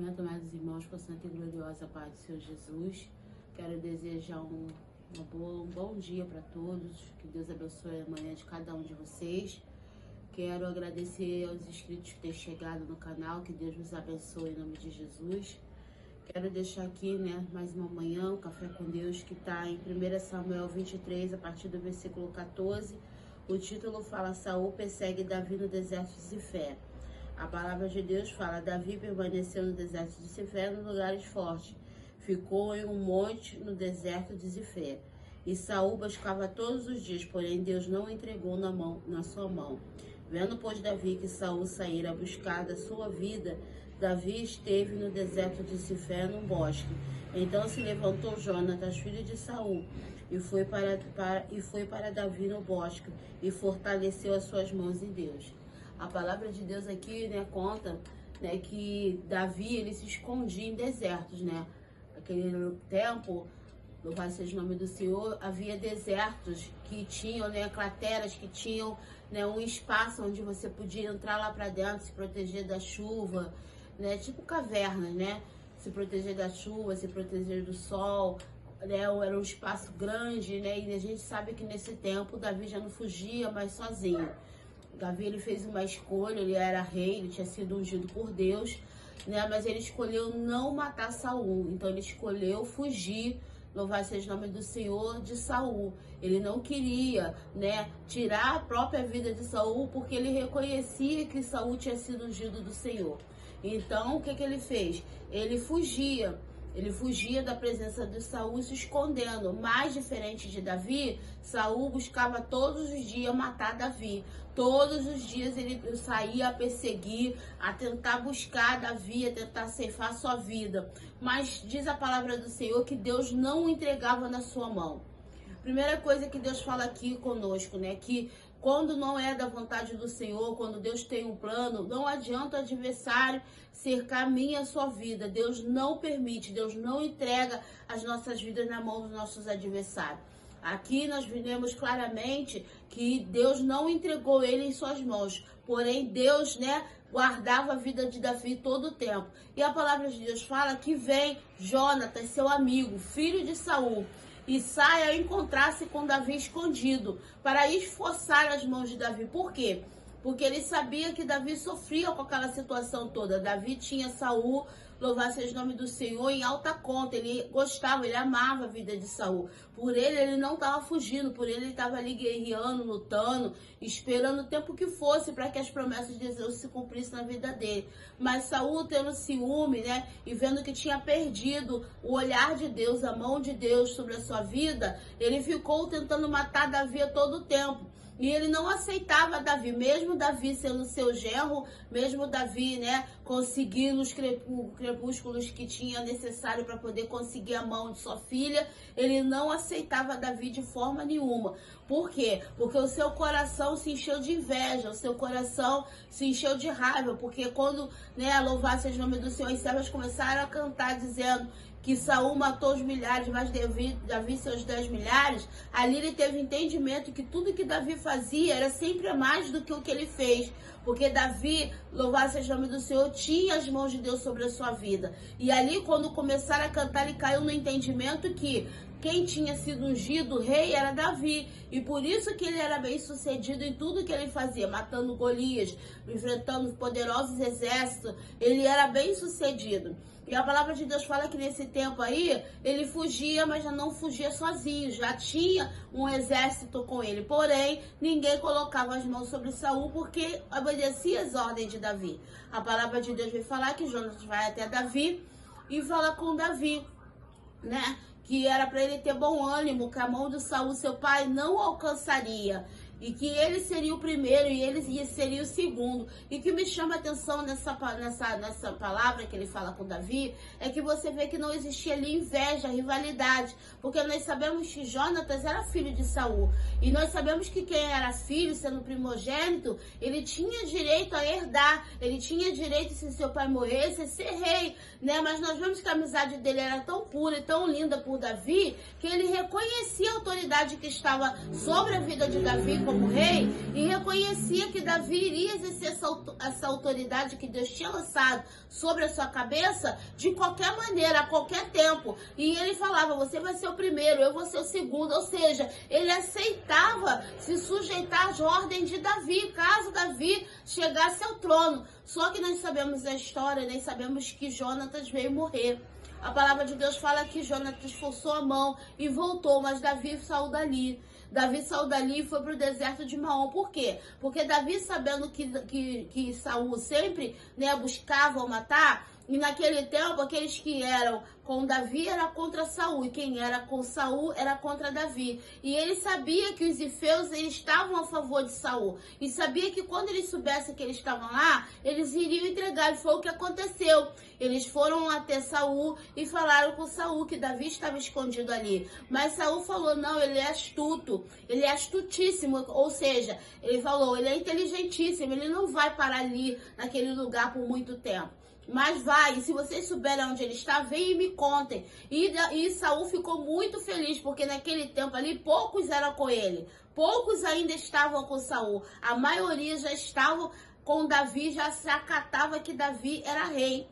cumprimento, amados irmãos, com a santa e gloriosa paz do Senhor Jesus. Quero desejar um bom dia para todos. Que Deus abençoe a manhã de cada um de vocês. Quero agradecer aos inscritos que têm chegado no canal. Que Deus nos abençoe em nome de Jesus. Quero deixar aqui, mais uma manhã, o Café com Deus, que está em 1 Samuel 23, a partir do versículo 14. O título fala: Saul persegue Davi no deserto de Zifé. A palavra de Deus fala: Davi permaneceu no deserto de Zifé, nos lugares fortes. Ficou em um monte no deserto de Zifé. E Saul buscava todos os dias, porém Deus não o entregou na sua mão. Vendo, pois, Davi que Saul saíra a buscar da sua vida, Davi esteve no deserto de Zifé, num bosque. Então se levantou Jonatas, filho de Saul, e foi para Davi no bosque, e fortaleceu as suas mãos em Deus. A palavra de Deus aqui, conta, que Davi, ele se escondia em desertos, Aquele tempo, louvado seja o nome do Senhor, havia desertos que tinham, crateras que tinham, um espaço onde você podia entrar lá para dentro, se proteger da chuva, tipo cavernas, se proteger da chuva, se proteger do sol, era um espaço grande, e a gente sabe que nesse tempo Davi já não fugia mais sozinho. Davi, ele fez uma escolha, ele era rei, ele tinha sido ungido por Deus, mas ele escolheu não matar Saul, então ele escolheu fugir, louvado seja o nome do Senhor, de Saul. Ele não queria, tirar a própria vida de Saul, porque ele reconhecia que Saul tinha sido ungido do Senhor. Então, o que ele fez? Ele fugia da presença de Saul, se escondendo. Mais diferente de Davi, Saul buscava todos os dias matar Davi. Todos os dias ele saía a perseguir, a tentar buscar Davi, a tentar ceifar sua vida. Mas diz a palavra do Senhor que Deus não o entregava na sua mão. Primeira coisa que Deus fala aqui conosco, que quando não é da vontade do Senhor, quando Deus tem um plano, não adianta o adversário cercar a sua vida. Deus não permite, Deus não entrega as nossas vidas na mão dos nossos adversários. Aqui nós vemos claramente que Deus não entregou ele em suas mãos, porém Deus, guardava a vida de Davi todo o tempo. E a palavra de Deus fala que vem Jonatas, seu amigo, filho de Saul, e sai a encontrar-se com Davi escondido, para esforçar as mãos de Davi. Por quê? Porque ele sabia que Davi sofria com aquela situação toda. Davi tinha Saul, louvado seja o nome do Senhor, em alta conta. Ele gostava, ele amava a vida de Saul. Por ele não estava fugindo, por ele estava ali guerreando, lutando, esperando o tempo que fosse para que as promessas de Deus se cumprissem na vida dele. Mas Saul, tendo ciúme, e vendo que tinha perdido o olhar de Deus, a mão de Deus sobre a sua vida, ele ficou tentando matar Davi a todo tempo. E ele não aceitava Davi, mesmo Davi sendo seu genro, mesmo Davi, conseguindo os crepúsculos que tinha necessário para poder conseguir a mão de sua filha, ele não aceitava Davi de forma nenhuma. Por quê? Porque o seu coração se encheu de inveja, o seu coração se encheu de raiva, porque quando, louvado seja o nome do Senhor, as servas começaram a cantar dizendo que Saul matou os milhares, mas Davi seus 10 milhares, ali ele teve entendimento que tudo que Davi fazia era sempre mais do que o que ele fez, porque Davi, louvado seja o nome do Senhor, tinha as mãos de Deus sobre a sua vida. E ali, quando começaram a cantar, ele caiu no entendimento que quem tinha sido ungido rei era Davi, e por isso que ele era bem sucedido em tudo que ele fazia, matando Golias, enfrentando poderosos exércitos, ele era bem sucedido. E a palavra de Deus fala que nesse tempo aí, ele fugia, mas já não fugia sozinho, já tinha um exército com ele. Porém, ninguém colocava as mãos sobre Saul, porque obedecia as ordens de Davi. A palavra de Deus vai falar que Jonatas vai até Davi e fala com Davi, que era para ele ter bom ânimo, que a mão de Saul, seu pai, não alcançaria. E que ele seria o primeiro e ele seria o segundo. E que me chama a atenção nessa palavra que ele fala com Davi, é que você vê que não existia ali inveja, rivalidade. Porque nós sabemos que Jonatas era filho de Saul. E nós sabemos que quem era filho, sendo primogênito, ele tinha direito a herdar. Ele tinha direito, se seu pai morresse, a ser rei. Mas nós vemos que a amizade dele era tão pura e tão linda por Davi, que ele reconhecia a autoridade que estava sobre a vida de Davi, como rei e reconhecia que Davi iria exercer essa autoridade que Deus tinha lançado sobre a sua cabeça de qualquer maneira, a qualquer tempo. E ele falava, você vai ser o primeiro, eu vou ser o segundo. Ou seja, ele aceitava se sujeitar às ordens de Davi, caso Davi chegasse ao trono. Só que nós sabemos a história, nem sabemos que Jonatas veio morrer. A palavra de Deus fala que Jonatas forçou a mão e voltou, mas Davi saiu dali. Davi saiu dali e foi para o deserto de Maom. Por quê? Porque Davi, sabendo que Saul sempre, né, buscava o matar, e naquele tempo, aqueles que eram com Davi era contra Saul, e quem era com Saul era contra Davi. E ele sabia que os ifeus eles estavam a favor de Saul, e sabia que quando eles soubessem que eles estavam lá, eles iriam entregar, e foi o que aconteceu. Eles foram até Saul e falaram com Saul que Davi estava escondido ali. Mas Saul falou, não, ele é astuto, ele é astutíssimo, ou seja, ele falou, ele é inteligentíssimo, ele não vai parar ali naquele lugar por muito tempo. Mas vai, e se vocês souberem onde ele está, venham e me contem. E Saul ficou muito feliz, porque naquele tempo ali, poucos eram com ele. Poucos ainda estavam com Saul. A maioria já estavam com Davi, já se acatava que Davi era rei.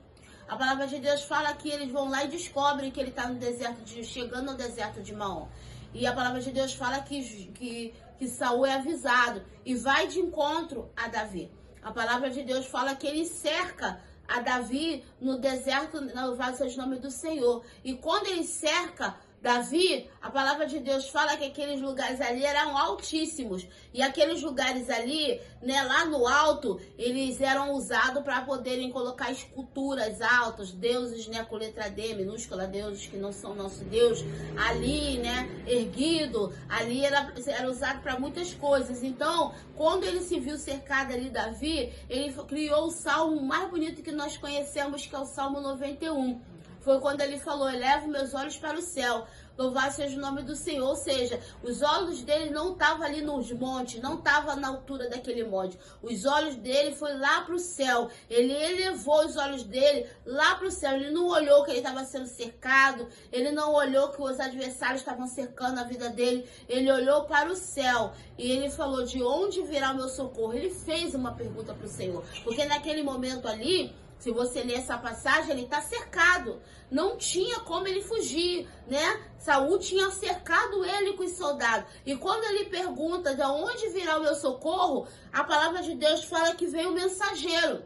A palavra de Deus fala que eles vão lá e descobrem que ele está no deserto, chegando ao deserto de Maom. E a palavra de Deus fala que Saul é avisado e vai de encontro a Davi. A palavra de Deus fala que ele cerca a Davi no deserto, louvado seja o nome do Senhor. E quando ele cerca Davi, a palavra de Deus fala que aqueles lugares ali eram altíssimos. E aqueles lugares ali, né, lá no alto, eles eram usados para poderem colocar esculturas altas, deuses, né, com letra D, minúscula, deuses que não são nosso Deus, ali, né, erguido, ali era usado para muitas coisas. Então, quando ele se viu cercado ali, Davi, ele criou o salmo mais bonito que nós conhecemos, que é o Salmo 91. Foi quando ele falou, elevo meus olhos para o céu, louvado seja o nome do Senhor. Ou seja, os olhos dele não estavam ali nos montes, não estavam na altura daquele monte. Os olhos dele foi lá para o céu. Ele elevou os olhos dele lá para o céu. Ele não olhou que ele estava sendo cercado, ele não olhou que os adversários estavam cercando a vida dele. Ele olhou para o céu e ele falou, de onde virá o meu socorro? Ele fez uma pergunta para o Senhor, porque naquele momento ali, se você ler essa passagem, ele está cercado. Não tinha como ele fugir, né? Saul tinha cercado ele com os soldados. E quando ele pergunta de onde virá o meu socorro, a palavra de Deus fala que veio o mensageiro.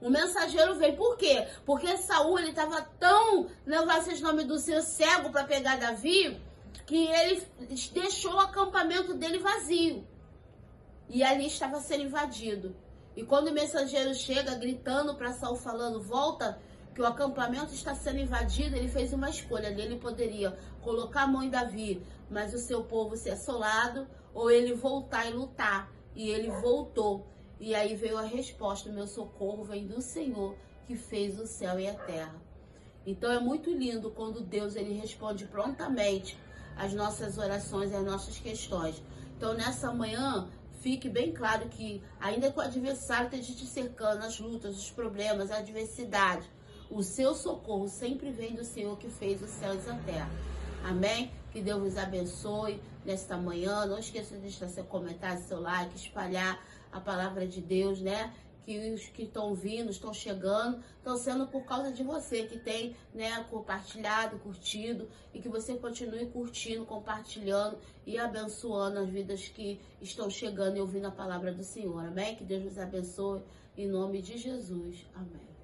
O mensageiro veio. Por quê? Porque Saul, ele estava tão, não vai ser o nome do Senhor, cego para pegar Davi, que ele deixou o acampamento dele vazio. E ali estava sendo invadido. E quando o mensageiro chega gritando para Saul, falando, volta, que o acampamento está sendo invadido, ele fez uma escolha. Ele poderia colocar a mão em Davi, mas o seu povo ser assolado, ou ele voltar e lutar. E ele voltou. E aí veio a resposta, meu socorro vem do Senhor, que fez o céu e a terra. Então é muito lindo quando Deus ele responde prontamente às nossas orações, às nossas questões. Então nessa manhã, fique bem claro que, ainda que o adversário esteja te cercando, as lutas, os problemas, a adversidade, o seu socorro sempre vem do Senhor que fez os céus e a terra. Amém? Que Deus vos abençoe nesta manhã. Não esqueça de deixar seu comentário, seu like, espalhar a palavra de Deus, né? Que os que estão vindo, estão chegando, estão sendo por causa de você, que tem, né, compartilhado, curtido, e que você continue curtindo, compartilhando e abençoando as vidas que estão chegando e ouvindo a palavra do Senhor, amém? Que Deus nos abençoe, em nome de Jesus, amém.